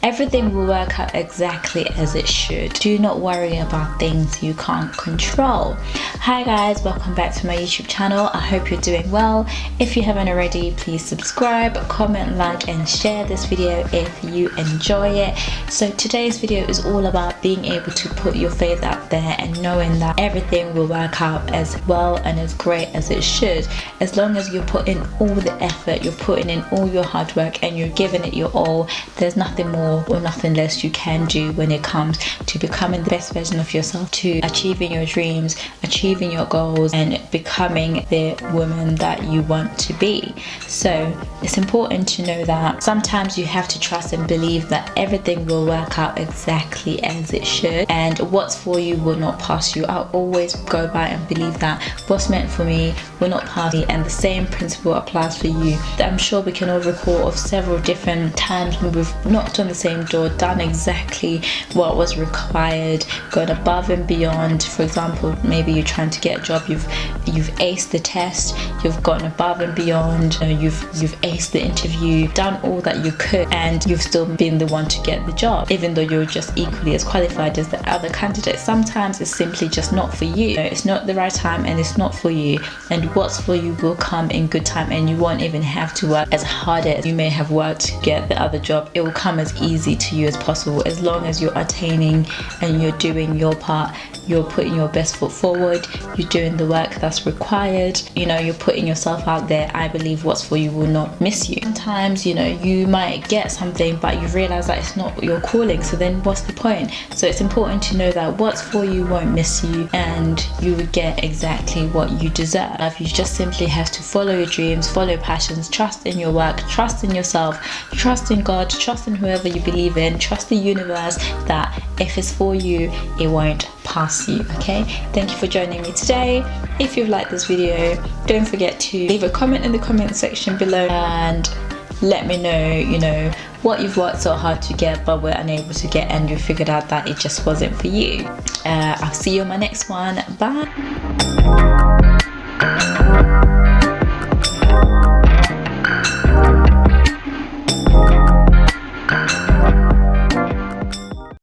everything will work out exactly as it should. Do not worry about things you can't control. Hi guys, welcome back to my YouTube channel. I hope you're doing well. If you haven't already, please subscribe, comment, like and share this video if you enjoy it. So today's video is all about being able to put your faith out there and knowing that everything will work out as well and as great as it should, as long as you're putting all the effort, you're putting in all your hard work and you're giving it your all. There's nothing more or nothing less you can do when it comes to becoming the best version of yourself, to achieving your dreams, achieving your goals and becoming the woman that you want to be. So it's important to know that sometimes you have to trust and believe that everything will work out exactly as it should, and what's for you will not pass you. I'll always go by and believe that what's meant for me will not pass me, and the same principle applies for you. I'm sure we can all recall of several different times when we've knocked on the same door, done exactly what was required, gone above and beyond. For example, maybe you're trying to get a job, you've aced the test, you've gone above and beyond, you've aced the interview, done all that you could, and you've still been the one to get the job, even though you're just equally as qualified as the other candidates. Sometimes it's simply just not for you. It's not the right time and it's not for you, and what's for you will come in good time, and you won't even have to work as hard as you may have worked to get the other job. It will come as easy to you as possible, as long as you're attaining and you're doing your part, you're putting your best foot forward, you're doing the work that's required, you're putting yourself out there. I believe what's for you will not miss you. Sometimes you might get something but you realize that it's not your calling, so then what's the point? So it's important to know that what's for you won't miss you, and you will get exactly what you deserve. You just simply have to follow your dreams, follow passions, trust in your work, trust in yourself, trust in God, trust in whoever you believe in, trust the universe that if it's for you, it won't pass you. Okay, thank you for joining me today. If you've liked this video, don't forget to leave a comment in the comment section below and let me know what you've worked so hard to get but were unable to get, and you figured out that it just wasn't for you. I'll see you on my next one. Bye.